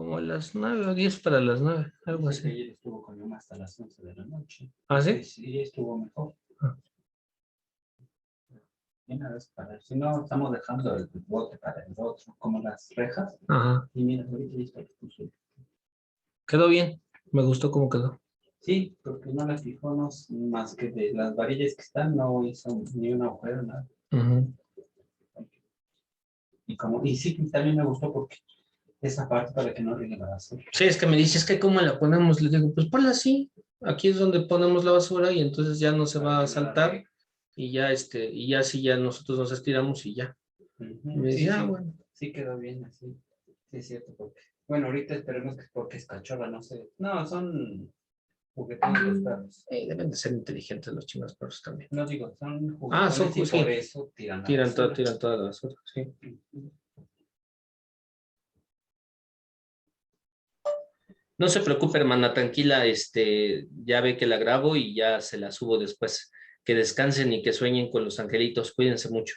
como a las 9 o 10 para las 9, algo Dice que así. ayer estuvo conmigo hasta las 11 de la noche. ¿Ah, sí? Sí, estuvo mejor. Ah. Y una vez para, si no, estamos dejando el bote para el otro, como las rejas. Ajá. Y mira, ahorita ya está puso. Quedó bien, me gustó cómo quedó. Sí, porque no la fijó, no, más que de las varillas que están, no hizo ni un agujero, nada. Ujú. Y sí, también me gustó porque esa parte para que no riegue la basura. Sí, es que me dices que cómo la ponemos, le digo, pues ponla así, aquí es donde ponemos la basura y entonces ya no se va a saltar y ya y ya sí, ya nosotros nos estiramos y ya. Me Sí, dice, sí, bueno. sí quedó bien así. Sí, es cierto, porque, bueno, ahorita esperemos que porque es cachorra, no sé. No, son juguetones los perros. Deben de ser inteligentes los chinos perros también. No digo, son Ah, juguetones y por sí, eso tiran la basura. tiran toda la basura, sí. No se preocupe, hermana, tranquila, ya ve que la grabo y ya se la subo después. Que descansen y que sueñen con los angelitos, cuídense mucho.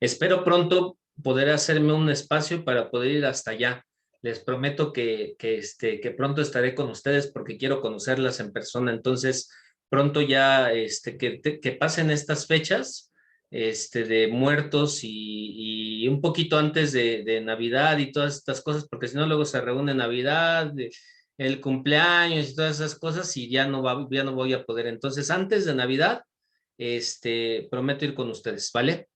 Espero pronto poder hacerme un espacio para poder ir hasta allá. Les prometo que pronto estaré con ustedes porque quiero conocerlas en persona. Entonces, pronto ya que pasen estas fechas de muertos y un poquito antes de Navidad y todas estas cosas, porque si no, luego se reúne Navidad, el cumpleaños y todas esas cosas y ya no voy a poder. Entonces, antes de Navidad, prometo ir con ustedes, ¿vale?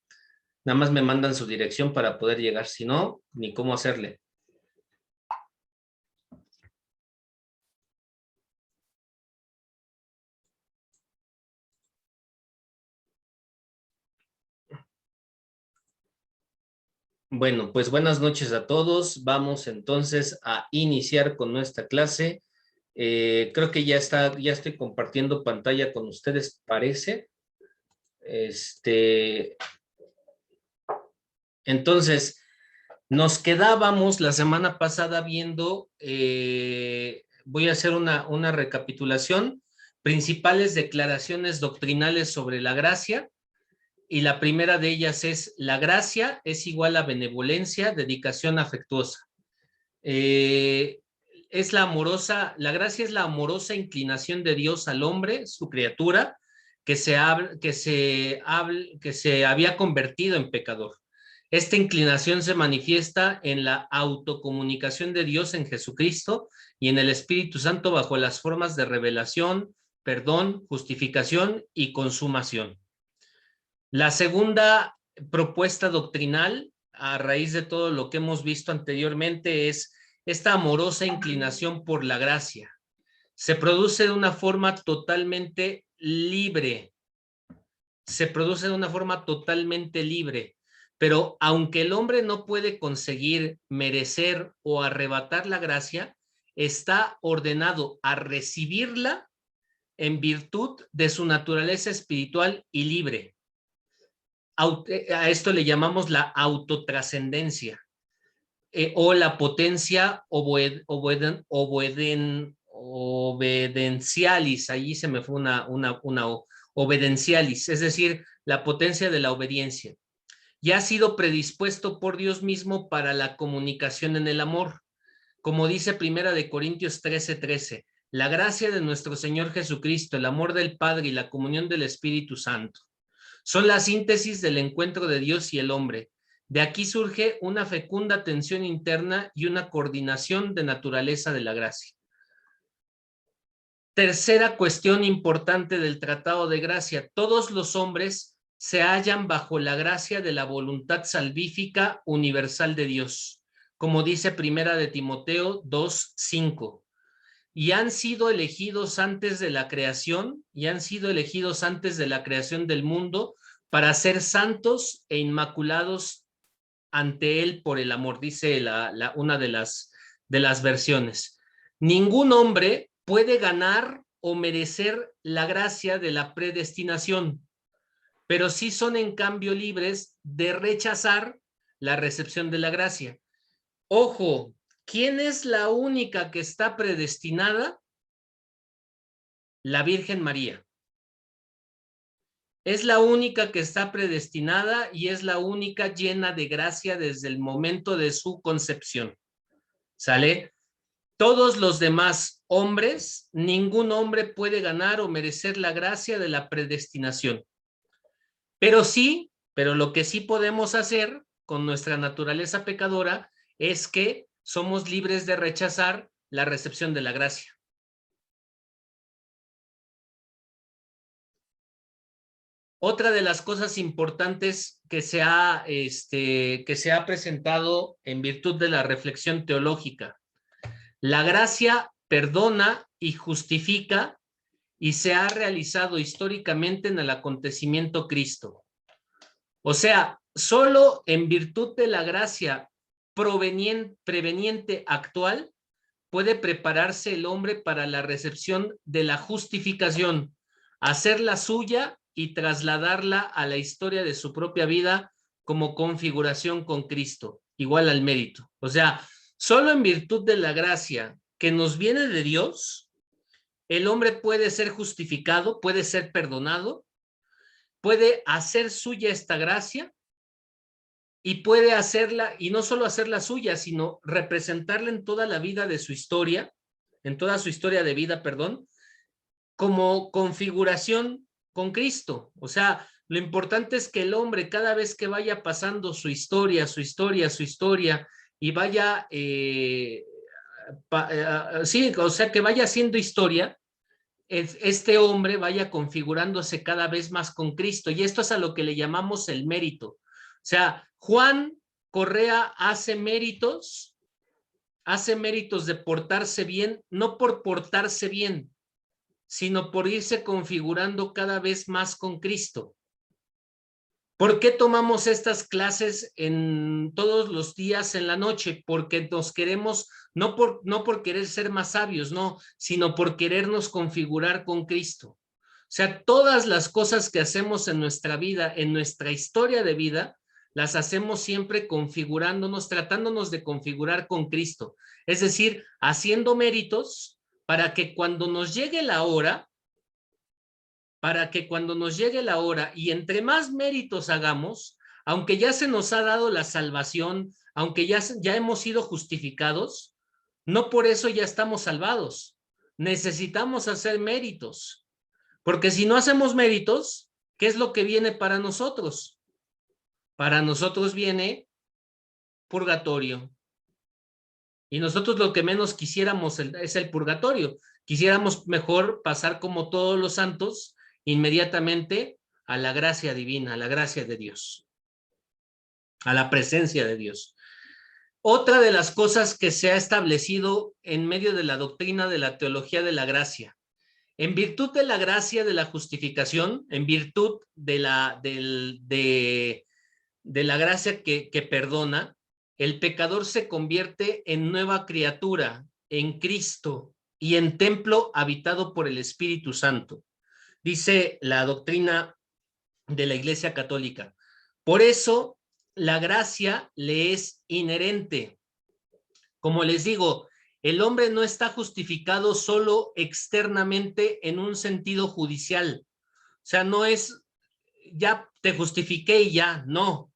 Nada más me mandan su dirección para poder llegar, si no, ni cómo hacerle. Bueno, pues buenas noches a todos. Vamos entonces a iniciar con nuestra clase. Creo que ya estoy compartiendo pantalla con ustedes, parece. Entonces, nos quedábamos la semana pasada viendo, voy a hacer una recapitulación, principales declaraciones doctrinales sobre la gracia, y la primera de ellas es: la gracia es igual a benevolencia, dedicación afectuosa. Eh, la gracia es la amorosa inclinación de Dios al hombre, su criatura, que se había convertido en pecador. Esta inclinación se manifiesta en la autocomunicación de Dios en Jesucristo y en el Espíritu Santo bajo las formas de revelación, perdón, justificación y consumación. La segunda propuesta doctrinal, a raíz de todo lo que hemos visto anteriormente, es esta amorosa inclinación por la gracia. Se produce de una forma totalmente libre. Se produce de una forma totalmente libre. Pero aunque el hombre no puede conseguir merecer o arrebatar la gracia, está ordenado a recibirla en virtud de su naturaleza espiritual y libre. A esto le llamamos la autotrascendencia o la potencia obedencialis. Allí se me fue una obedencialis, es decir, la potencia de la obediencia. Ya ha sido predispuesto por Dios mismo para la comunicación en el amor. Como dice Primera de Corintios 13:13, la gracia de nuestro Señor Jesucristo, el amor del Padre y la comunión del Espíritu Santo son la síntesis del encuentro de Dios y el hombre. De aquí surge una fecunda tensión interna y una coordinación de naturaleza de la gracia. Tercera cuestión importante del Tratado de Gracia: todos los hombres se hallan bajo la gracia de la voluntad salvífica universal de Dios, como dice Primera de Timoteo 2:5. Y han sido elegidos antes de la creación, del mundo, para ser santos e inmaculados ante él por el amor, dice una de las versiones. Ningún hombre puede ganar o merecer la gracia de la predestinación, pero sí son en cambio libres de rechazar la recepción de la gracia. Ojo, ¿quién es la única que está predestinada? La Virgen María. Es la única que está predestinada y es la única llena de gracia desde el momento de su concepción. ¿Sale? Todos los demás hombres, ningún hombre puede ganar o merecer la gracia de la predestinación. Pero lo que sí podemos hacer con nuestra naturaleza pecadora es que somos libres de rechazar la recepción de la gracia. Otra de las cosas importantes que se ha presentado en virtud de la reflexión teológica: la gracia perdona y justifica y se ha realizado históricamente en el acontecimiento Cristo. O sea, solo en virtud de la gracia preveniente actual puede prepararse el hombre para la recepción de la justificación, hacerla suya y trasladarla a la historia de su propia vida como configuración con Cristo, igual al mérito. O sea, solo en virtud de la gracia que nos viene de Dios, el hombre puede ser justificado, puede ser perdonado, puede hacer suya esta gracia y puede hacerla, y no solo hacerla suya, sino representarla en toda la vida de su historia, en toda su historia de vida, perdón, como configuración con Cristo. O sea, lo importante es que el hombre, cada vez que vaya pasando su historia, y vaya, sí, o sea, que vaya haciendo historia, este hombre vaya configurándose cada vez más con Cristo. Y esto es a lo que le llamamos el mérito. O sea, Juan Correa hace méritos de portarse bien, no por portarse bien, sino por irse configurando cada vez más con Cristo. ¿Por qué tomamos estas clases en todos los días en la noche? Porque nos queremos, no por querer ser más sabios, no, sino por querernos configurar con Cristo. O sea, todas las cosas que hacemos en nuestra vida, en nuestra historia de vida, las hacemos siempre configurándonos, tratándonos de configurar con Cristo. Es decir, haciendo méritos para que cuando nos llegue la hora, y entre más méritos hagamos, aunque ya se nos ha dado la salvación, aunque ya hemos sido justificados, no por eso ya estamos salvados. Necesitamos hacer méritos, porque si no hacemos méritos, ¿qué es lo que viene para nosotros? Para nosotros viene purgatorio. Y nosotros lo que menos quisiéramos es el purgatorio. Quisiéramos mejor pasar como todos los santos inmediatamente a la gracia divina, a la gracia de Dios, a la presencia de Dios. Otra de las cosas que se ha establecido en medio de la doctrina de la teología de la gracia: en virtud de la gracia de la justificación, en virtud de la gracia que perdona, el pecador se convierte en nueva criatura, en Cristo y en templo habitado por el Espíritu Santo. Dice la doctrina de la Iglesia Católica: por eso la gracia le es inherente. Como les digo, el hombre no está justificado solo externamente en un sentido judicial. O sea, no es ya te justifiqué y ya, no.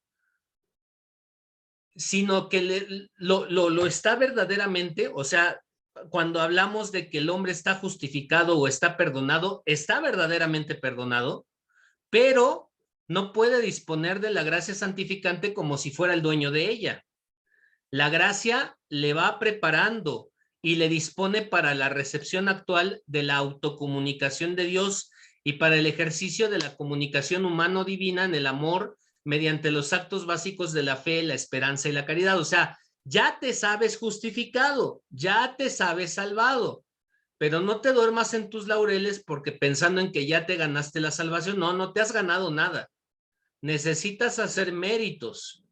Sino que lo está verdaderamente. O sea, cuando hablamos de que el hombre está justificado o está perdonado, está verdaderamente perdonado, pero no puede disponer de la gracia santificante como si fuera el dueño de ella. La gracia le va preparando y le dispone para la recepción actual de la autocomunicación de Dios y para el ejercicio de la comunicación humano-divina en el amor mediante los actos básicos de la fe, la esperanza y la caridad. O sea, ya te sabes justificado, ya te sabes salvado, pero no te duermas en tus laureles porque pensando en que ya te ganaste la salvación. No, no te has ganado nada. Necesitas hacer méritos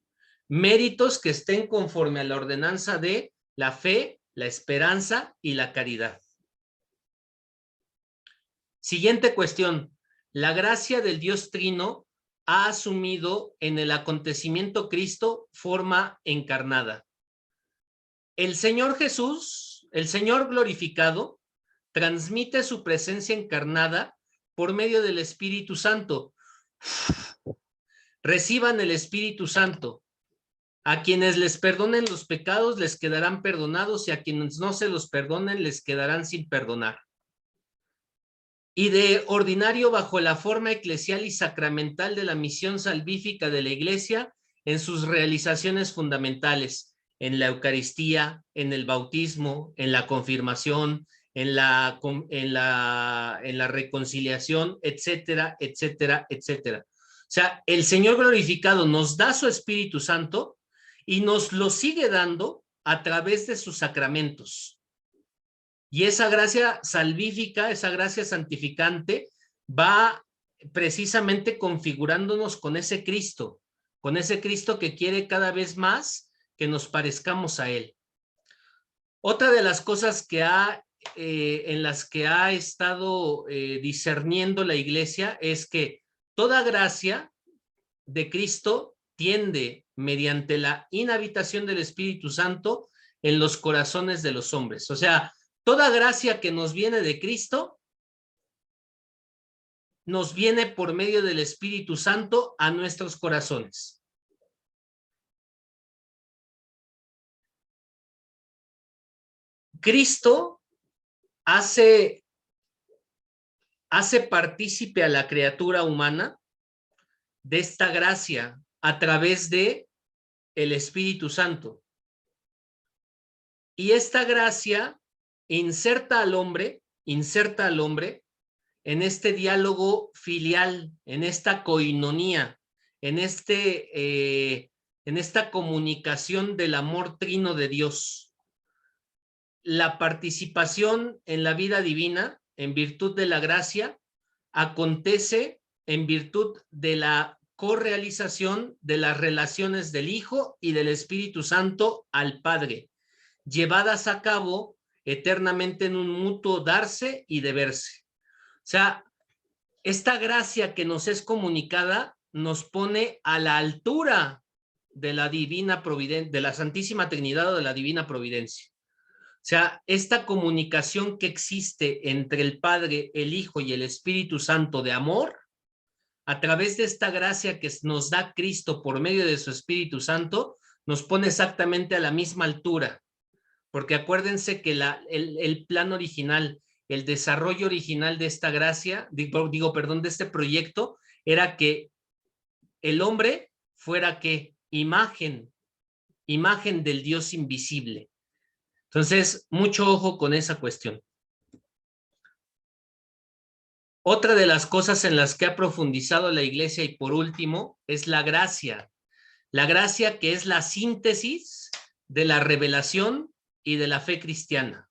que estén conforme a la ordenanza de la fe, la esperanza y la caridad. Siguiente cuestión. La gracia del Dios Trino ha asumido en el acontecimiento Cristo forma encarnada. El Señor Jesús, el Señor glorificado, transmite su presencia encarnada por medio del Espíritu Santo. Reciban el Espíritu Santo. A quienes les perdonen los pecados les quedarán perdonados y a quienes no se los perdonen les quedarán sin perdonar. Y de ordinario bajo la forma eclesial y sacramental de la misión salvífica de la Iglesia en sus realizaciones fundamentales, en la Eucaristía, en el bautismo, en la confirmación, en la reconciliación, etcétera, etcétera, etcétera. O sea, el Señor glorificado nos da su Espíritu Santo y nos lo sigue dando a través de sus sacramentos. Y esa gracia salvífica, esa gracia santificante, va precisamente configurándonos con ese Cristo que quiere cada vez más que nos parezcamos a Él. Otra de las cosas que en las que ha estado discerniendo la Iglesia es que toda gracia de Cristo tiende, mediante la inhabitación del Espíritu Santo, en los corazones de los hombres. O sea, toda gracia que nos viene de Cristo nos viene por medio del Espíritu Santo a nuestros corazones. Cristo hace partícipe a la criatura humana de esta gracia a través de el Espíritu Santo. Y esta gracia inserta al hombre en este diálogo filial, en esta coinonía, en esta comunicación del amor trino de Dios. La participación en la vida divina, en virtud de la gracia, acontece en virtud de la correalización de las relaciones del Hijo y del Espíritu Santo al Padre, llevadas a cabo eternamente en un mutuo darse y deberse. O sea, esta gracia que nos es comunicada nos pone a la altura de la divina providencia, de la Santísima Trinidad o de la divina providencia. O sea, esta comunicación que existe entre el Padre, el Hijo y el Espíritu Santo de amor, a través de esta gracia que nos da Cristo por medio de su Espíritu Santo, nos pone exactamente a la misma altura. Porque acuérdense que el plan original, el desarrollo original de esta gracia, de este proyecto, era que el hombre fuera ¿qué? Imagen del Dios invisible. Entonces, mucho ojo con esa cuestión. Otra de las cosas en las que ha profundizado la Iglesia, y por último, es la gracia. La gracia que es la síntesis de la revelación y de la fe cristiana.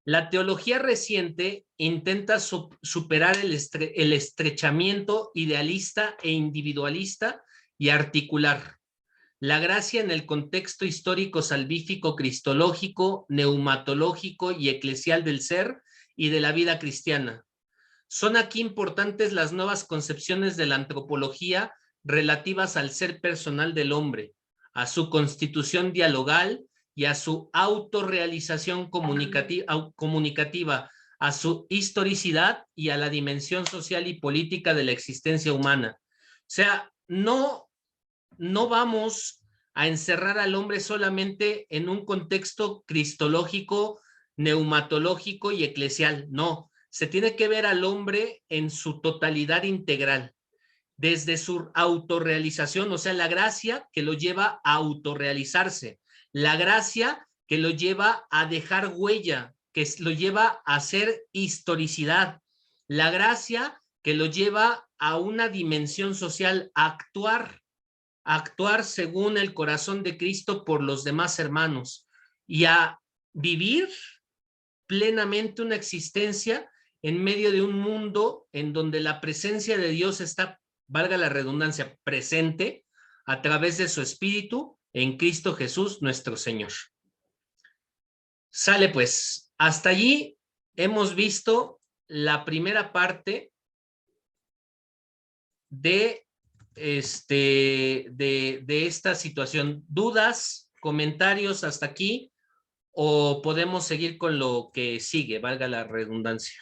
La teología reciente intenta superar el estrechamiento idealista e individualista y articular la gracia en el contexto histórico salvífico, cristológico, neumatológico y eclesial del ser y de la vida cristiana. Son aquí importantes las nuevas concepciones de la antropología relativas al ser personal del hombre, a su constitución dialogal y a su autorrealización comunicativa, a su historicidad y a la dimensión social y política de la existencia humana. O sea, no vamos a encerrar al hombre solamente en un contexto cristológico, neumatológico y eclesial. No, se tiene que ver al hombre en su totalidad integral, desde su autorrealización, o sea, la gracia que lo lleva a autorrealizarse, la gracia que lo lleva a dejar huella, que lo lleva a hacer historicidad, la gracia que lo lleva a una dimensión social, a actuar según el corazón de Cristo por los demás hermanos y a vivir plenamente una existencia en medio de un mundo en donde la presencia de Dios está, valga la redundancia, presente a través de su Espíritu en Cristo Jesús nuestro Señor. Sale pues, hasta allí hemos visto la primera parte de, de esta situación. ¿Dudas, comentarios hasta aquí? ¿O podemos seguir con lo que sigue, valga la redundancia?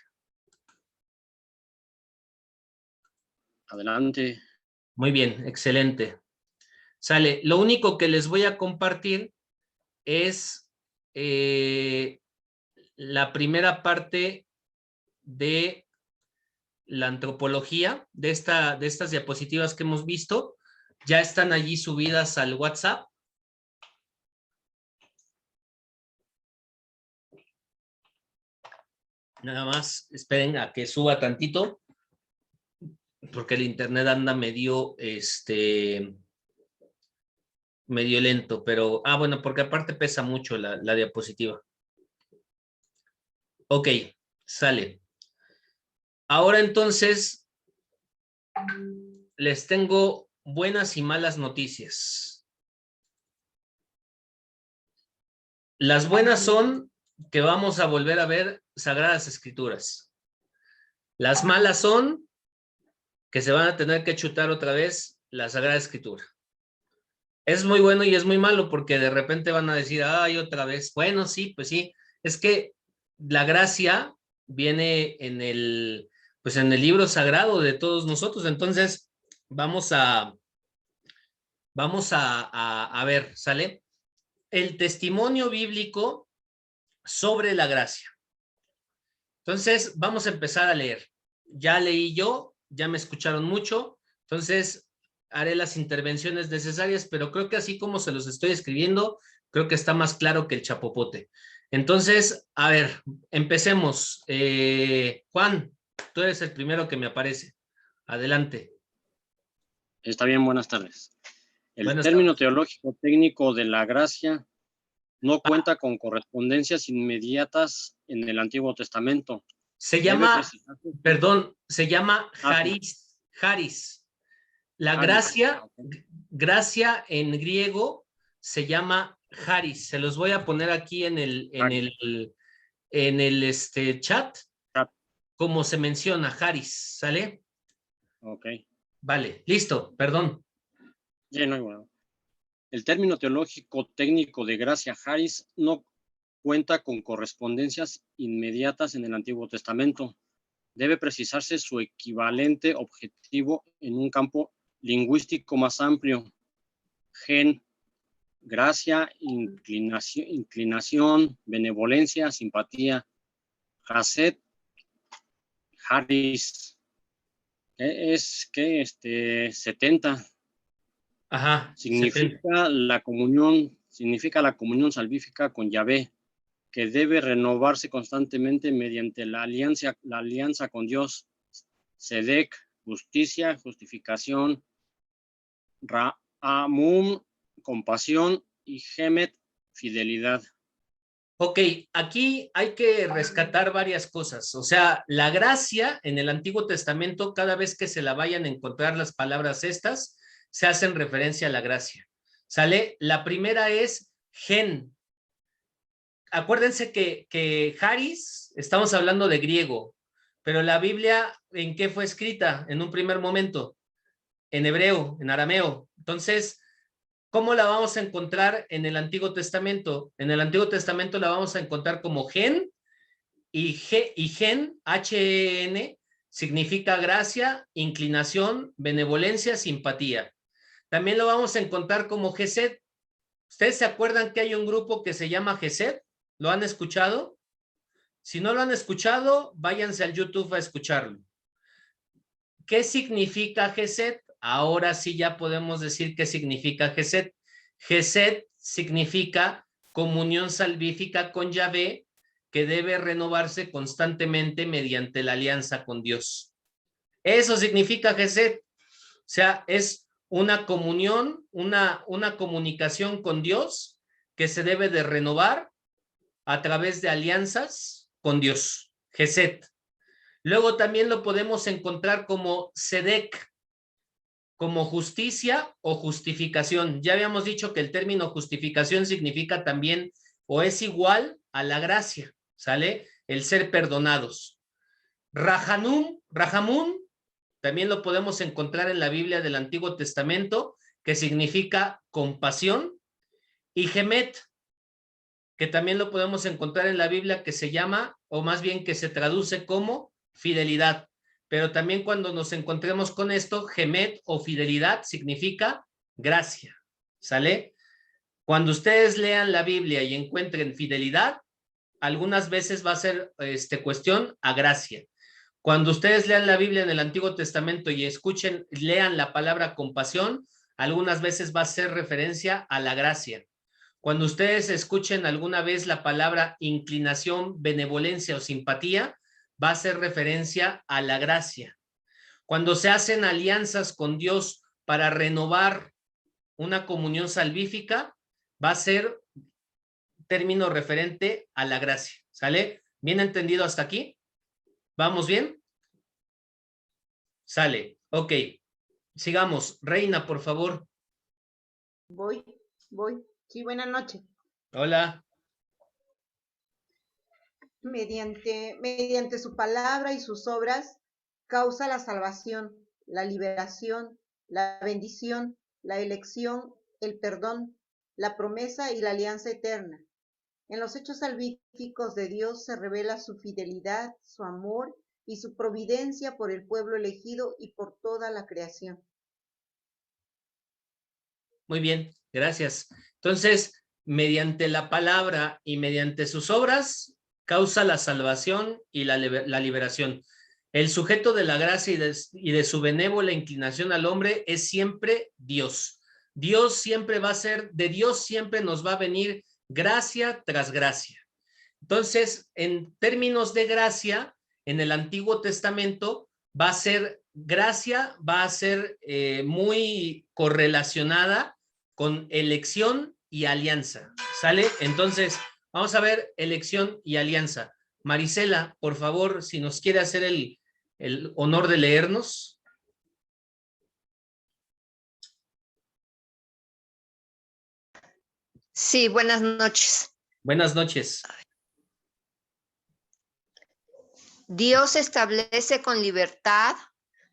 Adelante. Muy bien, excelente. Sale, lo único que les voy a compartir es la primera parte de la antropología, de estas diapositivas que hemos visto. Ya están allí subidas al WhatsApp. Nada más esperen a que suba tantito, porque el internet anda medio, medio lento, pero, bueno, porque aparte pesa mucho la diapositiva. Ok, sale. Ahora entonces, les tengo buenas y malas noticias. Las buenas son que vamos a volver a ver Sagradas Escrituras. Las malas son que se van a tener que chutar otra vez la Sagrada Escritura. Es muy bueno y es muy malo porque de repente van a decir, ay, otra vez. Bueno, sí, pues sí. Es que la gracia viene pues en el libro sagrado de todos nosotros. Entonces, vamos a ver, ¿sale? El testimonio bíblico sobre la gracia. Entonces, vamos a empezar a leer. Ya leí yo, ya me escucharon mucho, entonces haré las intervenciones necesarias, pero creo que así como se los estoy escribiendo, creo que está más claro que el chapopote. Entonces, a ver, empecemos. Juan, tú eres el primero que me aparece. Adelante. Está bien, buenas tardes. El Buenas término tardes. teológico técnico de la gracia no cuenta con correspondencias inmediatas en el Antiguo Testamento. Se Debe llama, precisarse. perdón, se llama Sí. Charis. La Charis. gracia en griego se llama charis. Se los voy a poner aquí en el chat, Chat. como se menciona, charis, ¿sale? Ok. Vale, listo, perdón. Sí, no hay bueno. El término teológico técnico de gracia charis no cuenta con correspondencias inmediatas en el Antiguo Testamento. Debe precisarse su equivalente objetivo en un campo lingüístico más amplio. Gen, gracia, inclinación, benevolencia, simpatía. Haset, Charis, es que 70. Ajá, Significa la comunión salvífica con Yahvé, que debe renovarse constantemente mediante la alianza con Dios. Sedek, justicia, justificación. Ra'amum, compasión, y Gemet, fidelidad. Ok, aquí hay que rescatar varias cosas. O sea, la gracia en el Antiguo Testamento, cada vez que se la vayan a encontrar las palabras estas, se hacen referencia a la gracia. ¿Sale? La primera es gen. Acuérdense que Charis, estamos hablando de griego, pero la Biblia, ¿en qué fue escrita en un primer momento? En hebreo, en arameo. Entonces, ¿cómo la vamos a encontrar en el Antiguo Testamento? En el Antiguo Testamento la vamos a encontrar como gen, y gen, H-E-N, significa gracia, inclinación, benevolencia, simpatía. También lo vamos a encontrar como gesed. ¿Ustedes se acuerdan que hay un grupo que se llama gesed? ¿Lo han escuchado? Si no lo han escuchado, váyanse al YouTube a escucharlo. ¿Qué significa gesed? Ahora sí ya podemos decir qué significa gesed. Gesed significa comunión salvífica con Yahvé, que debe renovarse constantemente mediante la alianza con Dios. Eso significa gesed. O sea, es una comunión, una comunicación con Dios que se debe de renovar a través de alianzas con Dios. Gesed. Luego también lo podemos encontrar como sedek, como justicia o justificación. Ya habíamos dicho que el término justificación significa también o es igual a la gracia, ¿sale? El ser perdonados. Rahamún, también lo podemos encontrar en la Biblia del Antiguo Testamento, que significa compasión, y Gemet, que también lo podemos encontrar en la Biblia, que se llama, o más bien que se traduce como fidelidad. Pero también cuando nos encontremos con esto, Gemet o fidelidad significa gracia, ¿sale? Cuando ustedes lean la Biblia y encuentren fidelidad, algunas veces va a ser cuestión a gracia. Cuando ustedes lean la Biblia en el Antiguo Testamento y lean la palabra compasión, algunas veces va a ser referencia a la gracia. Cuando ustedes escuchen alguna vez la palabra inclinación, benevolencia o simpatía, va a ser referencia a la gracia. Cuando se hacen alianzas con Dios para renovar una comunión salvífica, va a ser término referente a la gracia. ¿Sale? ¿Bien entendido hasta aquí? ¿Vamos bien? Sale. Ok. Sigamos. Reina, por favor. Voy. Sí, buenas noches. Hola. Mediante su palabra y sus obras, causa la salvación, la liberación, la bendición, la elección, el perdón, la promesa y la alianza eterna. En los hechos salvíficos de Dios se revela su fidelidad, su amor y su providencia por el pueblo elegido y por toda la creación. Muy bien, gracias. Entonces, mediante la palabra y mediante sus obras, causa la salvación y la liberación. El sujeto de la gracia y de su benévola inclinación al hombre es siempre Dios. Dios siempre va a ser, de Dios siempre nos va a venir gracia tras gracia. Entonces, en términos de gracia, en el Antiguo Testamento va a ser gracia, va a ser muy correlacionada con elección y alianza. ¿Sale? Entonces, vamos a ver elección y alianza. Marisela, por favor, si nos quiere hacer el honor de leernos. Sí, buenas noches. Buenas noches. Dios establece con libertad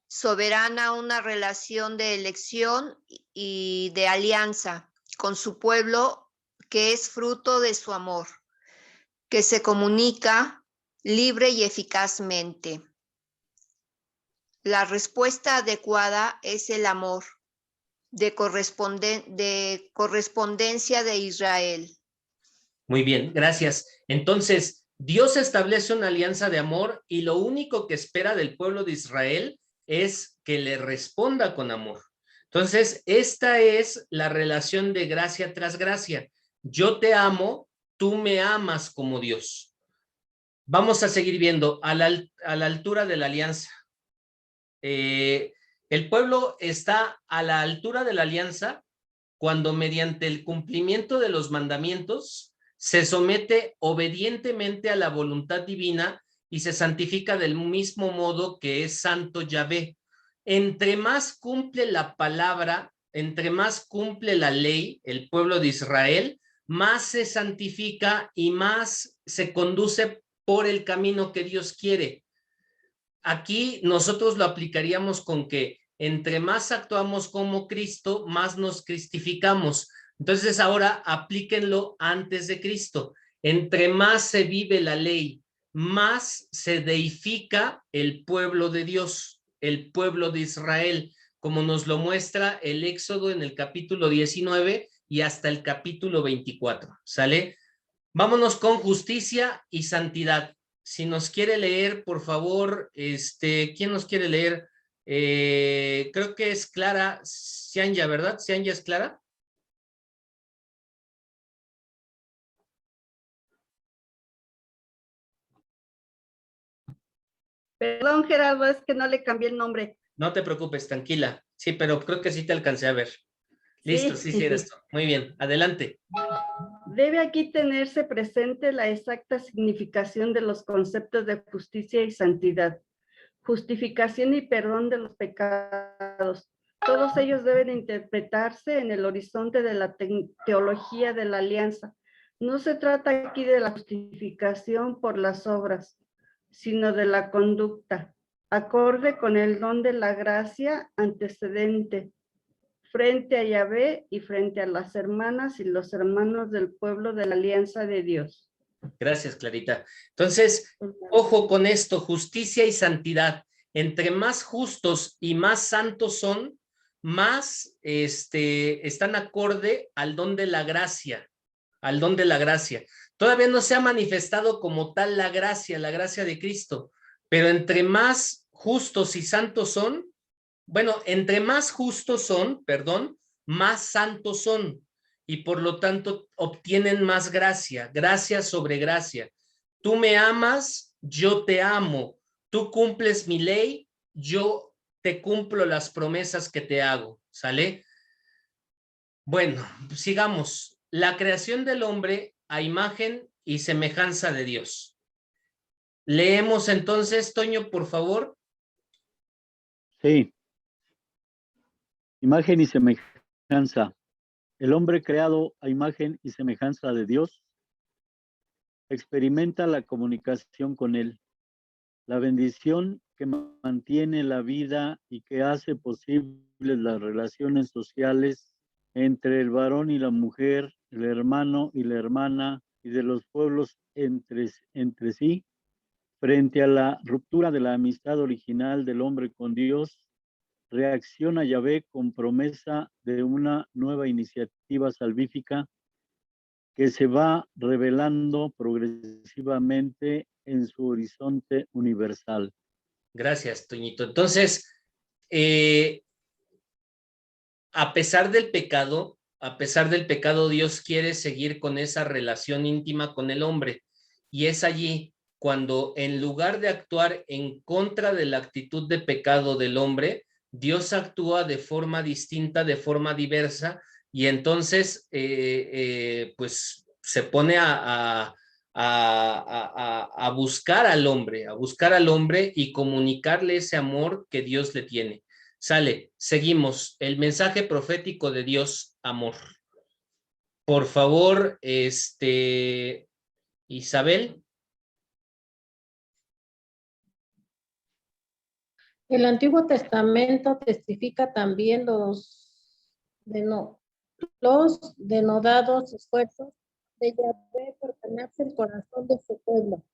soberana una relación de elección y de alianza con su pueblo que es fruto de su amor, que se comunica libre y eficazmente. La respuesta adecuada es el amor de correspondencia de Israel. Muy bien, gracias. Entonces, Dios establece una alianza de amor y lo único que espera del pueblo de Israel es que le responda con amor. Entonces, esta es la relación de gracia tras gracia. Yo te amo, tú me amas como Dios. Vamos a seguir viendo a la altura de la alianza. El pueblo está a la altura de la alianza cuando mediante el cumplimiento de los mandamientos se somete obedientemente a la voluntad divina y se santifica del mismo modo que es santo Yahvé. Entre más cumple la palabra, entre más cumple la ley, el pueblo de Israel, más se santifica y más se conduce por el camino que Dios quiere. Aquí nosotros lo aplicaríamos con que entre más actuamos como Cristo, más nos cristificamos. Entonces ahora aplíquenlo antes de Cristo. Entre más se vive la ley, más se deifica el pueblo de Dios, el pueblo de Israel, como nos lo muestra el Éxodo en el capítulo 19 y hasta el capítulo 24. ¿Sale? Vámonos con justicia y santidad. Si nos quiere leer, por favor, ¿quién nos quiere leer? Creo que es Clara Cianya, ¿verdad? ¿Cianya es Clara? Perdón, Gerardo, es que no le cambié el nombre. No te preocupes, tranquila. Sí, pero creo que sí te alcancé a ver. Listo, sí eres tú. Muy bien, adelante. Debe aquí tenerse presente la exacta significación de los conceptos de justicia y santidad, justificación y perdón de los pecados. Todos ellos deben interpretarse en el horizonte de la teología de la alianza, No se trata aquí de la justificación por las obras, sino de la conducta, acorde con el don de la gracia antecedente, frente a Yahvé y frente a las hermanas y los hermanos del pueblo de la alianza de Dios. Gracias, Clarita. Entonces, ojo con esto, justicia y santidad. Entre más justos y más santos son, más están acorde al don de la gracia, al don de la gracia. Todavía no se ha manifestado como tal la gracia de Cristo, pero entre más justos y santos son, bueno, entre más justos son, perdón, más santos son y por lo tanto obtienen más gracia, gracia sobre gracia. Tú me amas, yo te amo. Tú cumples mi ley, yo te cumplo las promesas que te hago. ¿Sale? Bueno, sigamos. La creación del hombre a imagen y semejanza de Dios. Leemos entonces, Toño, por favor. Sí. Imagen y semejanza. El hombre creado a imagen y semejanza de Dios experimenta la comunicación con Él, la bendición que mantiene la vida y que hace posibles las relaciones sociales entre el varón y la mujer, el hermano y la hermana, y de los pueblos entre sí, frente a la ruptura de la amistad original del hombre con Dios. Reacciona Yahvé con promesa de una nueva iniciativa salvífica que se va revelando progresivamente en su horizonte universal. Gracias, Toñito. Entonces, a pesar del pecado, Dios quiere seguir con esa relación íntima con el hombre. Y es allí cuando, en lugar de actuar en contra de la actitud de pecado del hombre, Dios actúa de forma distinta, de forma diversa, y entonces, pues, se pone a buscar al hombre y comunicarle ese amor que Dios le tiene. Sale, seguimos. El mensaje profético de Dios, amor. Por favor, Isabel. El Antiguo Testamento testifica también los denodados esfuerzos de Yahvé por ganarse el corazón de su pueblo.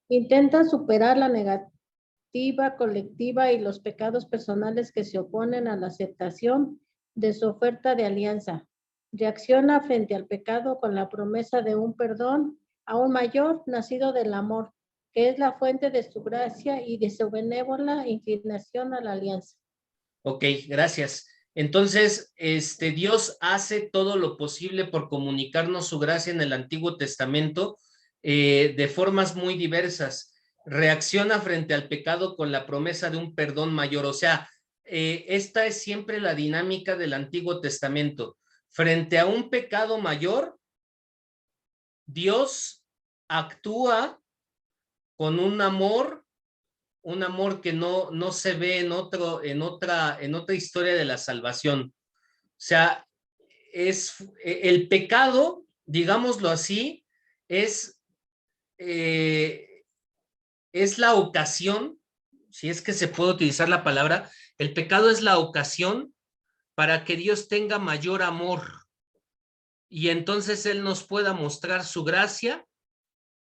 Intenta superar la negativa colectiva y los pecados personales que se oponen a la aceptación de su oferta de alianza. Reacciona frente al pecado con la promesa de un perdón aún mayor, nacido del amor, que es la fuente de su gracia y de su benévola inclinación a la alianza. Ok, gracias. Entonces, Dios hace todo lo posible por comunicarnos su gracia en el Antiguo Testamento de formas muy diversas. Reacciona frente al pecado con la promesa de un perdón mayor. O sea, esta es siempre la dinámica del Antiguo Testamento. Frente a un pecado mayor, Dios actúa con un amor que no se ve en otra historia de la salvación. O sea, es el pecado, digámoslo así, es la ocasión, si es que se puede utilizar la palabra, el pecado es la ocasión para que Dios tenga mayor amor y entonces Él nos pueda mostrar su gracia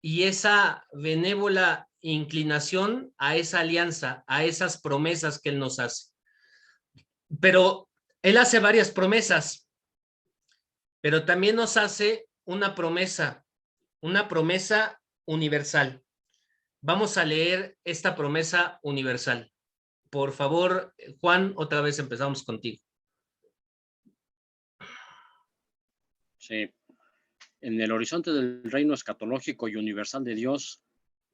y esa benévola inclinación a esa alianza, a esas promesas que Él nos hace. Pero Él hace varias promesas, pero también nos hace una promesa universal. Vamos a leer esta promesa universal. Por favor, Juan, otra vez empezamos contigo. Sí. En el horizonte del reino escatológico y universal de Dios,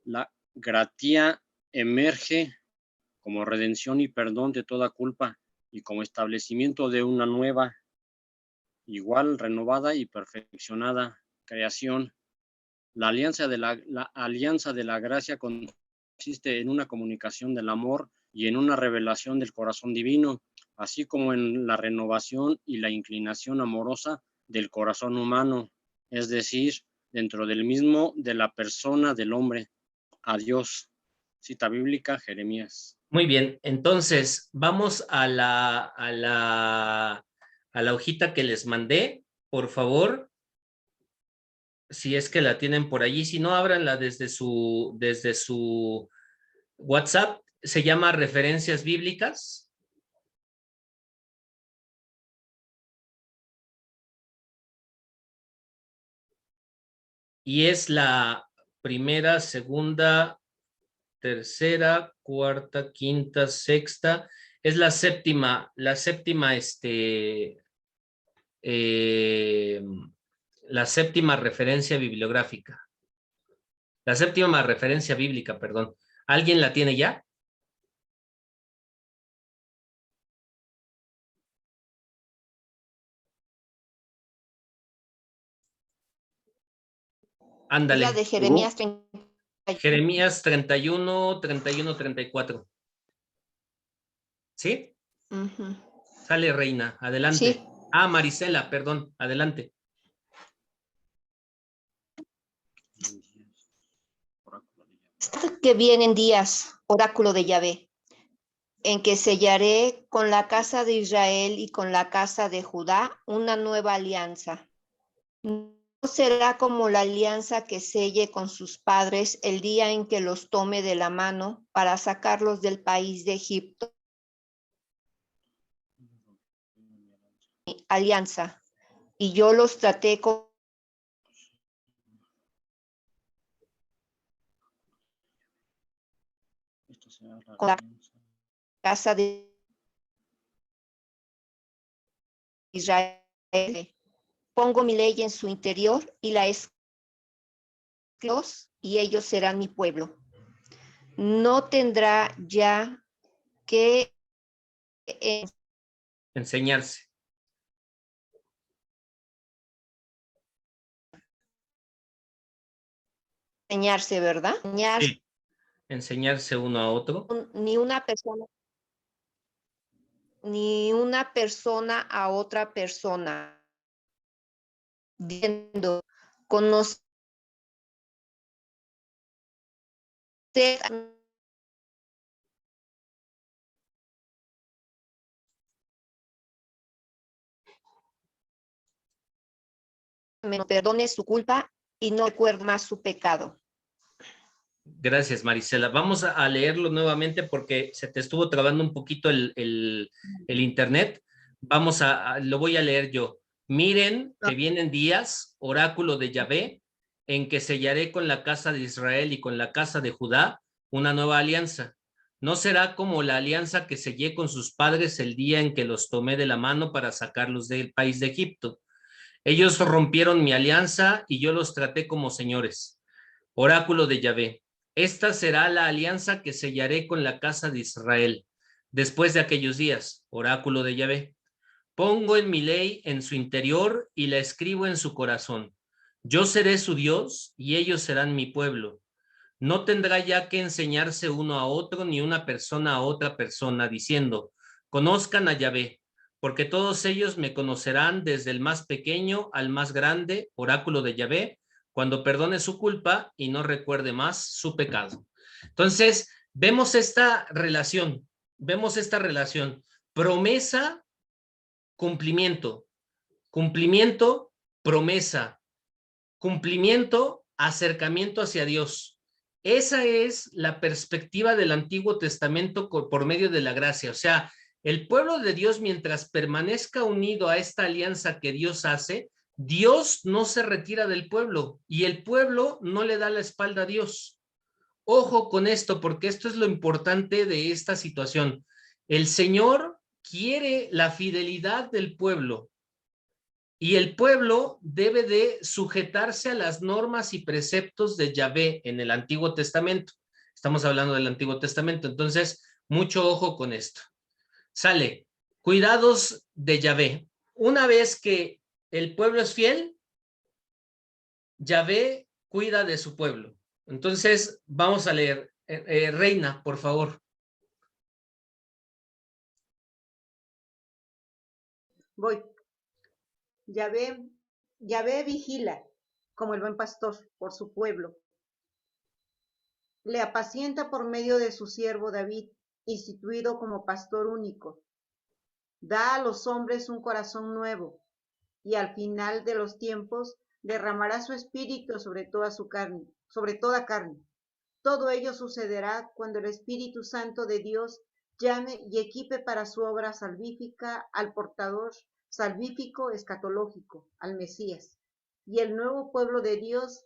la gratia emerge como redención y perdón de toda culpa y como establecimiento de una nueva, igual, renovada y perfeccionada creación. La alianza de la gracia consiste en una comunicación del amor y en una revelación del corazón divino, así como en la renovación y la inclinación amorosa del corazón humano, es decir, dentro del mismo de la persona del hombre, a Dios. Cita bíblica, Jeremías. Muy bien, entonces vamos a la hojita que les mandé, por favor, si es que la tienen por allí, si no, ábranla desde su WhatsApp, se llama Referencias Bíblicas. Y es la primera, segunda, tercera, cuarta, quinta, sexta, es la séptima, eh, la séptima referencia bibliográfica. La séptima referencia bíblica, perdón. ¿Alguien la tiene ya? Ándale. La de Jeremías 30. Jeremías 31, 31, 34. ¿Sí? Ujú. Sale, Reina, adelante. Sí. Ah, Marisela, perdón, adelante. Que vienen días, oráculo de Yahvé, en que sellaré con la casa de Israel y con la casa de Judá una nueva alianza. No será como la alianza que selle con sus padres el día en que los tome de la mano para sacarlos del país de Egipto. Alianza. Y yo los traté con la casa de Israel. Pongo mi ley en su interior y la escribo y ellos serán mi pueblo. No tendrá ya que Enseñarse. enseñarse, ¿verdad? Sí. Enseñarse uno a otro. Ni una persona a otra persona. Viendo, conocer me perdone su culpa y no recuerde más su pecado. Gracias, Marisela. Vamos a leerlo nuevamente porque se te estuvo trabando un poquito el internet. Lo voy a leer yo. Miren que vienen días, oráculo de Yahvé, en que sellaré con la casa de Israel y con la casa de Judá una nueva alianza. No será como la alianza que sellé con sus padres el día en que los tomé de la mano para sacarlos del país de Egipto. Ellos rompieron mi alianza y yo los traté como señores. Oráculo de Yahvé. Esta será la alianza que sellaré con la casa de Israel después de aquellos días. Oráculo de Yahvé. Pongo en mi ley en su interior y la escribo en su corazón. Yo seré su Dios y ellos serán mi pueblo. No tendrá ya que enseñarse uno a otro ni una persona a otra persona, diciendo, conozcan a Yahvé, porque todos ellos me conocerán desde el más pequeño al más grande, oráculo de Yahvé, cuando perdone su culpa y no recuerde más su pecado. Entonces, vemos esta relación, promesa, cumplimiento, cumplimiento, promesa, cumplimiento, acercamiento hacia Dios. Esa es la perspectiva del Antiguo Testamento por medio de la gracia. O sea, el pueblo de Dios, mientras permanezca unido a esta alianza que Dios hace, Dios no se retira del pueblo y el pueblo no le da la espalda a Dios. Ojo con esto, porque esto es lo importante de esta situación. El Señor quiere la fidelidad del pueblo. Y el pueblo debe de sujetarse a las normas y preceptos de Yahvé en el Antiguo Testamento. Estamos hablando del Antiguo Testamento, entonces mucho ojo con esto. Sale, cuidados de Yahvé. Una vez que el pueblo es fiel, Yahvé cuida de su pueblo. Entonces vamos a leer. Reina, por favor. Voy. Yahvé vigila, como el buen pastor, por su pueblo. Le apacienta por medio de su siervo David, instituido como pastor único. Da a los hombres un corazón nuevo, y al final de los tiempos derramará su espíritu sobre toda su carne, sobre toda carne. Todo ello sucederá cuando el Espíritu Santo de Dios llame y equipe para su obra salvífica al portador salvífico escatológico, al Mesías, y el nuevo pueblo de Dios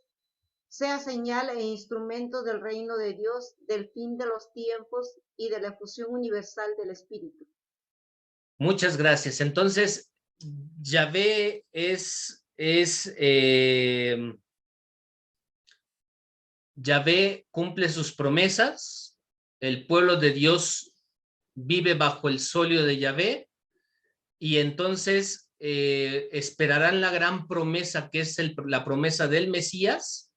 sea señal e instrumento del reino de Dios, del fin de los tiempos y de la efusión universal del Espíritu. Muchas gracias. Entonces, Yahvé Yahvé cumple sus promesas, el pueblo de Dios vive bajo el solio de Yahvé, y entonces esperarán la gran promesa que es la promesa del Mesías,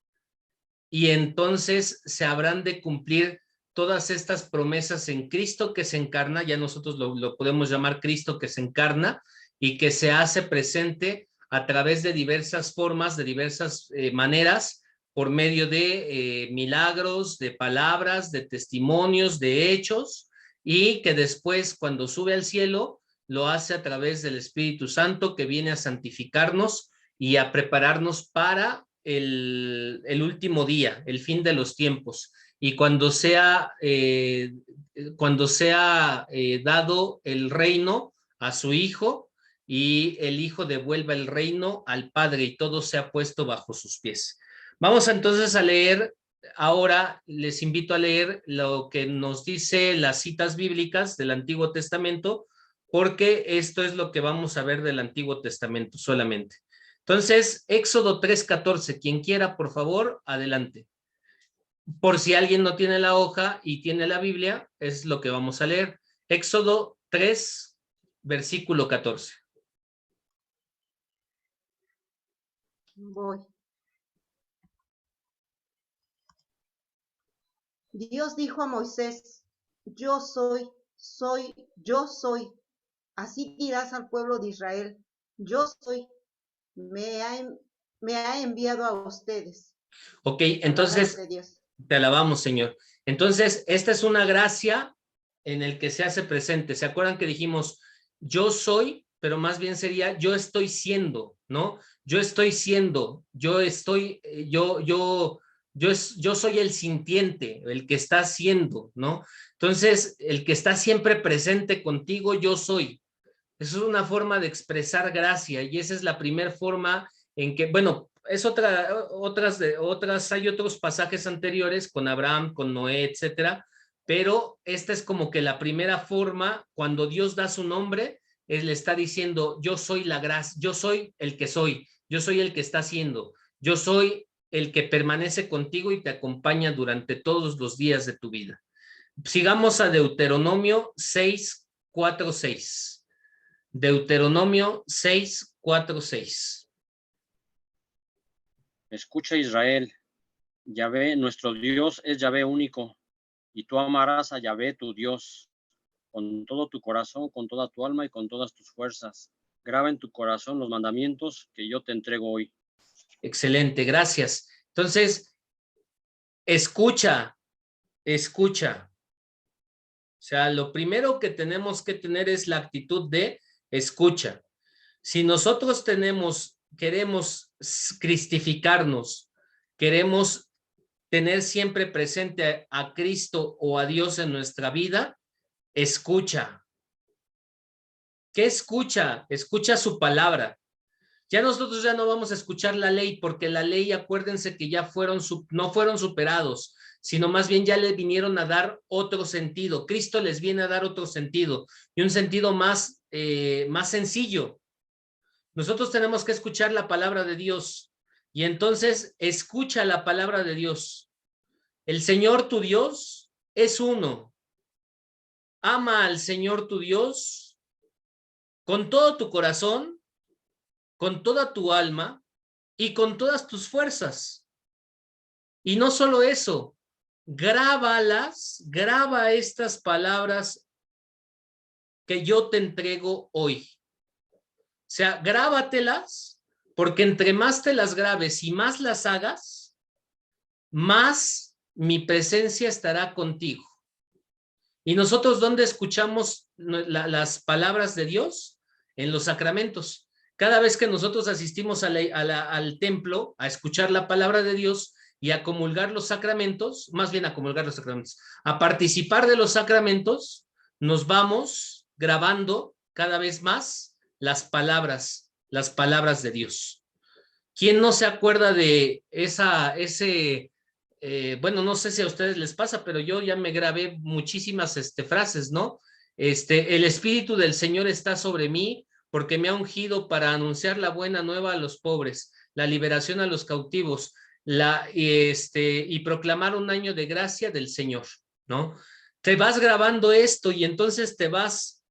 y entonces se habrán de cumplir todas estas promesas en Cristo que se encarna. Ya nosotros lo podemos llamar Cristo que se encarna y que se hace presente a través de diversas formas, de diversas maneras, por medio de milagros, de palabras, de testimonios, de hechos, y que después, cuando sube al cielo, lo hace a través del Espíritu Santo, que viene a santificarnos y a prepararnos para el último día, el fin de los tiempos. Y cuando sea dado el reino a su Hijo, y el Hijo devuelva el reino al Padre, y todo sea puesto bajo sus pies. Vamos entonces a leer, ahora les invito a leer lo que nos dice las citas bíblicas del Antiguo Testamento, porque esto es lo que vamos a ver del Antiguo Testamento solamente. Entonces, Éxodo 3:14, quien quiera, por favor, adelante. Por si alguien no tiene la hoja y tiene la Biblia, es lo que vamos a leer. Éxodo 3, versículo 14. Voy. Dios dijo a Moisés: yo soy, yo soy. Así dirás al pueblo de Israel: yo soy, me ha enviado a ustedes. Ok, entonces, te alabamos, Señor. Entonces, esta es una gracia en el que se hace presente. ¿Se acuerdan que dijimos yo soy, pero más bien sería yo estoy siendo, ¿no? Yo estoy siendo, yo soy el sintiente, el que está siendo, ¿no? Entonces, el que está siempre presente contigo, yo soy. Eso es una forma de expresar gracia, y esa es la primera forma en que, bueno, es otras, hay otros pasajes anteriores con Abraham, con Noé, etcétera, pero esta es como que la primera forma, cuando Dios da su nombre, él le está diciendo: yo soy la gracia, yo soy el que soy, yo soy el que está haciendo, yo soy el que permanece contigo y te acompaña durante todos los días de tu vida. Sigamos a Deuteronomio 6, 4, 6. Deuteronomio 6, 4, 6. Escucha, Israel, Yahvé, nuestro Dios es Yahvé único, y tú amarás a Yahvé tu Dios con todo tu corazón, con toda tu alma y con todas tus fuerzas. Graba en tu corazón los mandamientos que yo te entrego hoy. Excelente, gracias. Entonces, escucha. O sea, lo primero que tenemos que tener es la actitud de escucha. Si nosotros queremos cristificarnos, queremos tener siempre presente a Cristo o a Dios en nuestra vida, escucha. ¿Qué escucha? Escucha su palabra. Ya nosotros ya no vamos a escuchar la ley, porque la ley, acuérdense que ya no fueron superados, sino más bien ya les vinieron a dar otro sentido. Cristo les viene a dar otro sentido, y un sentido más sencillo. Nosotros tenemos que escuchar la palabra de Dios, y entonces escucha la palabra de Dios. El Señor tu Dios es uno. Ama al Señor tu Dios con todo tu corazón, con toda tu alma y con todas tus fuerzas. Y no solo eso, graba estas palabras que yo te entrego hoy. O sea, grábatelas Porque entre más te las grabes y más las hagas, más mi presencia estará contigo. ¿Y nosotros dónde escuchamos las palabras de Dios? En los sacramentos. Cada vez que nosotros asistimos al templo a escuchar la palabra de Dios y a comulgar los sacramentos, más bien a comulgar los sacramentos, a participar de los sacramentos, nos vamos grabando cada vez más las palabras de Dios. ¿Quién no se acuerda de bueno, no sé si a ustedes les pasa, pero yo ya me grabé muchísimas frases, ¿no? El Espíritu del Señor está sobre mí porque me ha ungido para anunciar la buena nueva a los pobres, la liberación a los cautivos, y proclamar un año de gracia del Señor, ¿no? Te vas grabando esto y entonces vas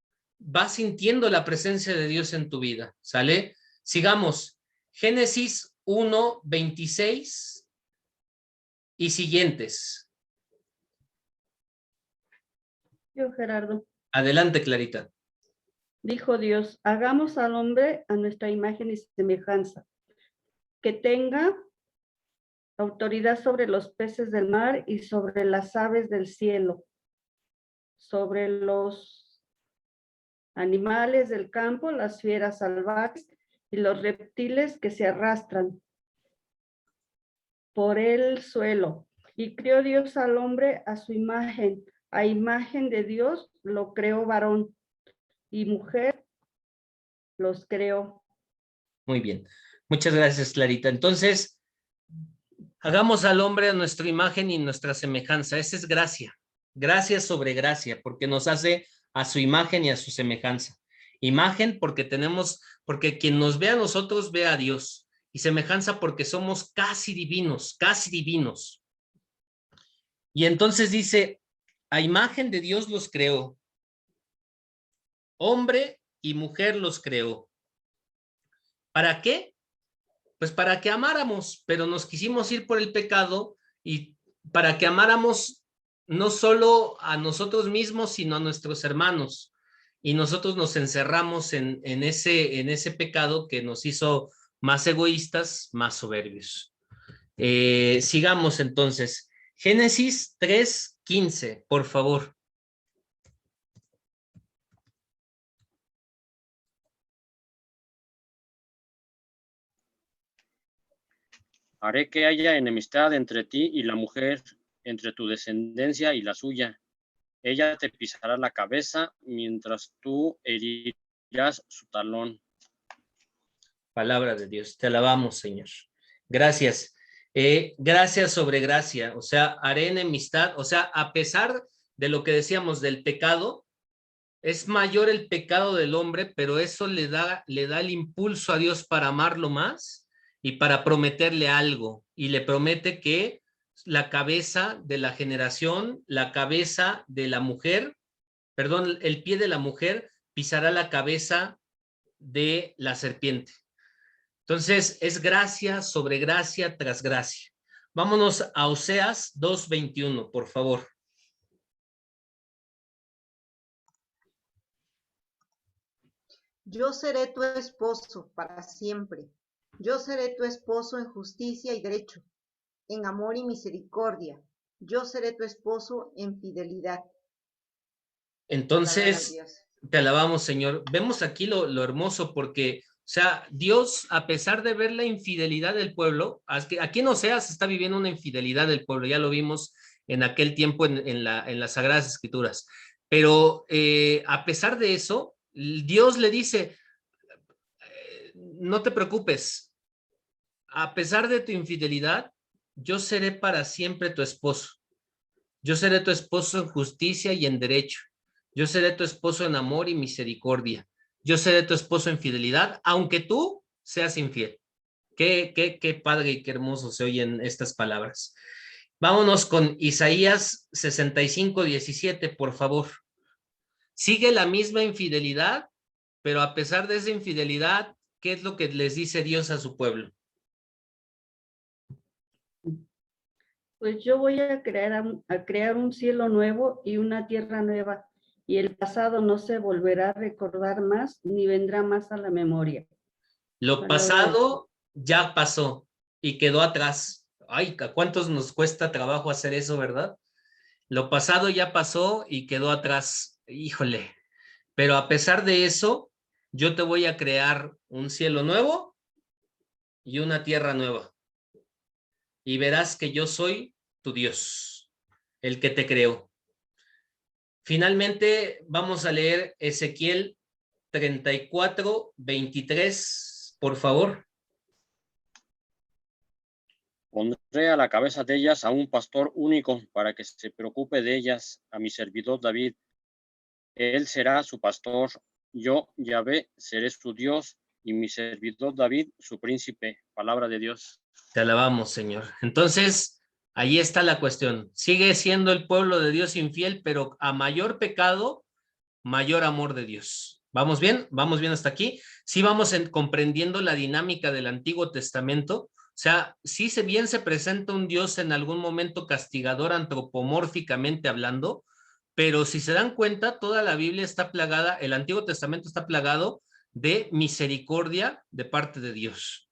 sintiendo la presencia de Dios en tu vida, ¿sale? Sigamos. Génesis 1:26 y siguientes. Yo, Gerardo. Adelante, Clarita. Dijo Dios, hagamos al hombre a nuestra imagen y semejanza, que tenga autoridad sobre los peces del mar y sobre las aves del cielo, sobre los animales del campo, las fieras salvajes y los reptiles que se arrastran por el suelo. Y creó Dios al hombre a su imagen. A imagen de Dios lo creó varón y mujer los creó. Muy bien. Muchas gracias, Clarita. Entonces, hagamos al hombre a nuestra imagen y nuestra semejanza. Esa es gracia. Gracia sobre gracia, porque nos hace a su imagen y a su semejanza. Imagen porque quien nos ve a nosotros ve a Dios. Y semejanza porque somos casi divinos, casi divinos. Y entonces dice, a imagen de Dios los creó. Hombre y mujer los creó. ¿Para qué? Pues para que amáramos, pero nos quisimos ir por el pecado y para que amáramos no solo a nosotros mismos, sino a nuestros hermanos. Y nosotros nos encerramos en ese pecado que nos hizo más egoístas, más soberbios. Sigamos entonces. Génesis 3:15, por favor. Haré que haya enemistad entre ti y la mujer, entre tu descendencia y la suya. Ella te pisará la cabeza, mientras tú herirás su talón. Palabra de Dios, te alabamos, Señor. Gracias. Gracia sobre gracia, o sea, haré enemistad, o sea, a pesar de lo que decíamos del pecado, es mayor el pecado del hombre, pero eso le da el impulso a Dios para amarlo más y para prometerle algo. Y le promete que la cabeza de la generación, la cabeza de la mujer, perdón, el pie de la mujer pisará la cabeza de la serpiente. Entonces, es gracia sobre gracia tras gracia. Vámonos a Oseas 2:21, por favor. Yo seré tu esposo para siempre. Yo seré tu esposo en justicia y derecho, en amor y misericordia. Yo seré tu esposo en fidelidad. Entonces, te alabamos, Señor. Vemos aquí lo hermoso porque, o sea, Dios, a pesar de ver la infidelidad del pueblo, aquí en Oseas está viviendo una infidelidad del pueblo, ya lo vimos en aquel tiempo en las Sagradas Escrituras, pero a pesar de eso, Dios le dice, no te preocupes, a pesar de tu infidelidad, yo seré para siempre tu esposo. Yo seré tu esposo en justicia y en derecho. Yo seré tu esposo en amor y misericordia. Yo seré tu esposo en fidelidad, aunque tú seas infiel. Qué padre y qué hermoso se oyen estas palabras. Vámonos con Isaías 65:17, por favor. Sigue la misma infidelidad, pero a pesar de esa infidelidad, ¿qué es lo que les dice Dios a su pueblo? Pues yo voy a crear un cielo nuevo y una tierra nueva, y el pasado no se volverá a recordar más, ni vendrá más a la memoria. Lo pasado ya pasó y quedó atrás. Ay, ¿a cuántos nos cuesta trabajo hacer eso, verdad? Lo pasado ya pasó y quedó atrás. Híjole. Pero a pesar de eso, yo te voy a crear un cielo nuevo y una tierra nueva. Y verás que yo soy tu Dios, el que te creó. Finalmente, vamos a leer Ezequiel 34:23, por favor. Pondré a la cabeza de ellas a un pastor único para que se preocupe de ellas, a mi servidor David. Él será su pastor, yo, Yahvé, seré su Dios, y mi servidor David, su príncipe. Palabra de Dios. Te alabamos, Señor. Entonces, ahí está la cuestión. Sigue siendo el pueblo de Dios infiel, pero a mayor pecado, mayor amor de Dios. ¿Vamos bien? ¿Vamos bien hasta aquí? Sí vamos comprendiendo la dinámica del Antiguo Testamento. O sea, sí bien se presenta un Dios en algún momento castigador antropomórficamente hablando, pero si se dan cuenta, toda la Biblia está plagada, el Antiguo Testamento está plagado de misericordia de parte de Dios.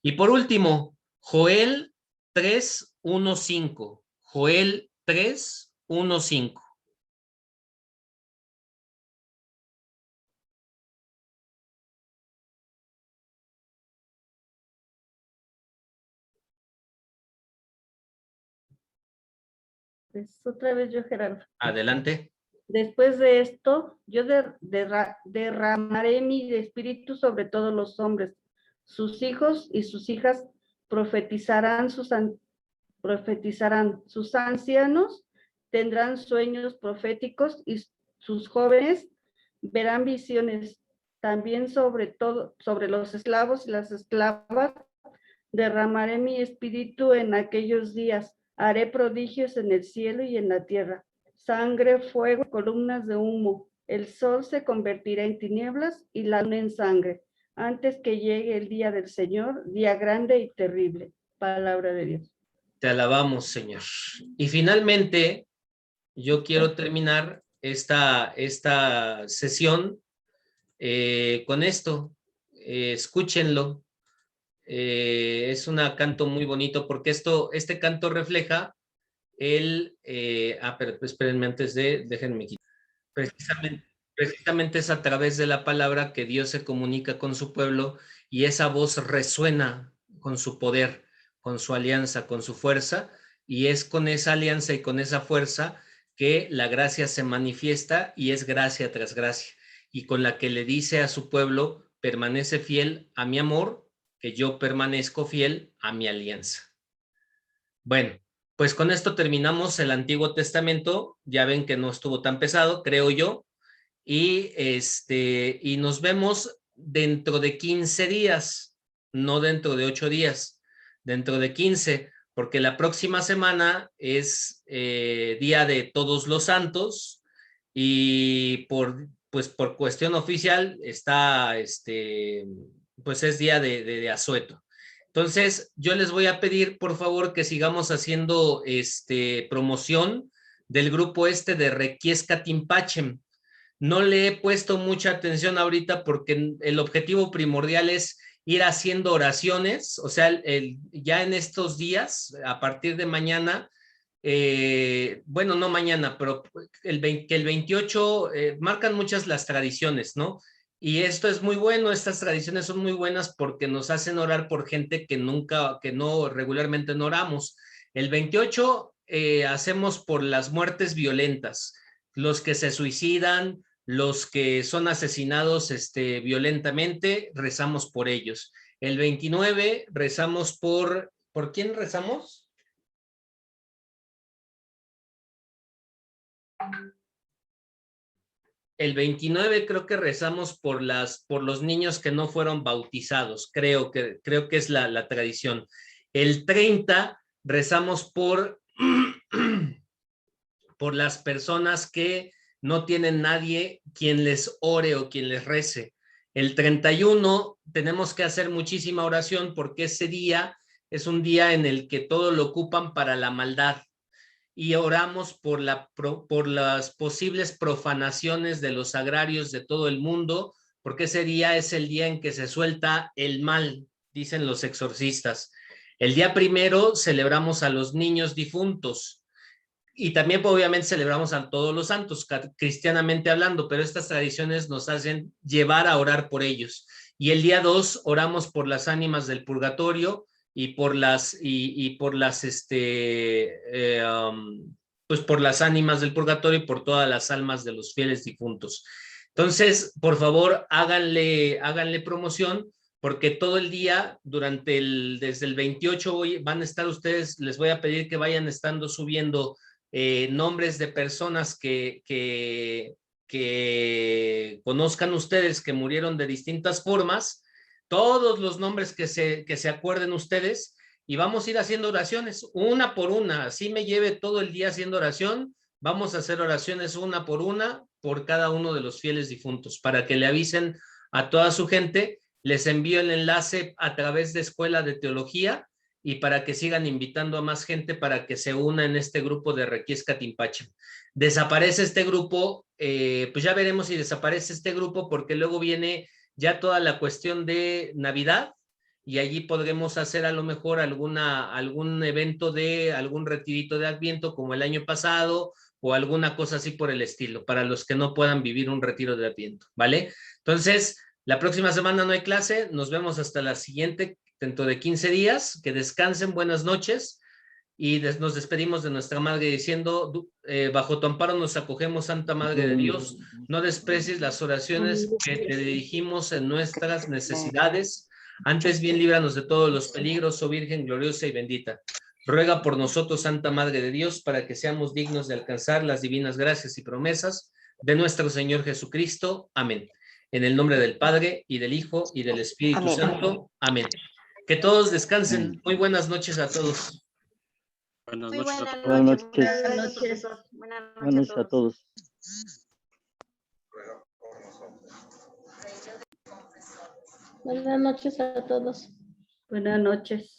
Y por último, Joel 3:1-5. Joel 3:1-5. Pues otra vez yo, Gerardo. Adelante. Después de esto, yo derramaré mi espíritu sobre todos los hombres. Sus hijos y sus hijas profetizarán, sus ancianos tendrán sueños proféticos y sus jóvenes verán visiones. También sobre los esclavos y las esclavas derramaré mi espíritu en aquellos días. Haré prodigios en el cielo y en la tierra. Sangre, fuego, columnas de humo. El sol se convertirá en tinieblas y la luna en sangre, antes que llegue el día del Señor, día grande y terrible. Palabra de Dios. Te alabamos, Señor. Y finalmente, yo quiero terminar esta sesión con esto. Escúchenlo. Es un canto muy bonito porque este canto refleja pero espérenme déjenme quitar. Precisamente es a través de la palabra que Dios se comunica con su pueblo y esa voz resuena con su poder, con su alianza, con su fuerza, y es con esa alianza y con esa fuerza que la gracia se manifiesta y es gracia tras gracia, y con la que le dice a su pueblo, permanece fiel a mi amor, que yo permanezco fiel a mi alianza. Bueno, pues con esto terminamos el Antiguo Testamento. Ya ven que no estuvo tan pesado, creo yo. Y nos vemos dentro de 15 días, no dentro de 8 días, dentro de 15, porque la próxima semana es Día de Todos los Santos y por cuestión oficial está, pues es Día de Asueto. Entonces, yo les voy a pedir, por favor, que sigamos haciendo promoción del grupo de Requiescat in Pacem. No le he puesto mucha atención ahorita porque el objetivo primordial es ir haciendo oraciones, o sea, ya en estos días, a partir de mañana, bueno, no mañana, pero que el 28 marcan muchas las tradiciones, ¿no? Y esto es muy bueno, estas tradiciones son muy buenas porque nos hacen orar por gente que no regularmente no oramos. El 28 hacemos por las muertes violentas, los que se suicidan, los que son asesinados violentamente, rezamos por ellos. El 29 rezamos ¿por quién rezamos? El 29 creo que rezamos por los niños que no fueron bautizados, creo que es la tradición. El 30 rezamos por las personas que no tienen nadie quien les ore o quien les rece. El 31 tenemos que hacer muchísima oración porque ese día es un día en el que todo lo ocupan para la maldad. Y oramos por las posibles profanaciones de los sagrarios de todo el mundo, porque ese día es el día en que se suelta el mal. dicen los exorcistas. El día 1 celebramos a los niños difuntos y también obviamente celebramos a todos los santos, cristianamente hablando, pero estas tradiciones nos hacen llevar a orar por ellos. Y el día 2 oramos por las ánimas del purgatorio y por las, pues por las ánimas del purgatorio y por todas las almas de los fieles difuntos. Entonces, por favor, háganle promoción, porque todo el día, desde el 28 van a estar ustedes, les voy a pedir que vayan estando subiendo nombres de personas que conozcan ustedes que murieron de distintas formas, todos los nombres que se acuerden ustedes, y vamos a ir haciendo oraciones una por una, así me lleve todo el día haciendo oración, vamos a hacer oraciones una por cada uno de los fieles difuntos, para que le avisen a toda su gente. Les envío el enlace a través de Escuela de Teología y para que sigan invitando a más gente para que se una en este grupo de Requiescat Timpache. Desaparece este grupo, pues ya veremos si desaparece este grupo, porque luego viene ya toda la cuestión de Navidad y allí podremos hacer a lo mejor algún evento de algún retirito de Adviento como el año pasado o alguna cosa así por el estilo, para los que no puedan vivir un retiro de Adviento, ¿vale? Entonces, la próxima semana no hay clase, nos vemos hasta la siguiente, dentro de 15 días, que descansen, buenas noches, y nos despedimos de nuestra Madre diciendo, bajo tu amparo nos acogemos, Santa Madre de Dios, no desprecies las oraciones que te dirigimos en nuestras necesidades, antes bien líbranos de todos los peligros, oh Virgen gloriosa y bendita. Ruega por nosotros, Santa Madre de Dios, para que seamos dignos de alcanzar las divinas gracias y promesas de nuestro Señor Jesucristo. Amén. En el nombre del Padre, y del Hijo, y del Espíritu Amén. Santo. Amén. Que todos descansen. Muy buenas noches a todos. Buenas Muy noches a buenas todos. Buenas noches. noches. Buenas noches, profesor. Buenas Buenas noches noches a todos. Buenas noches a todos. Buenas noches.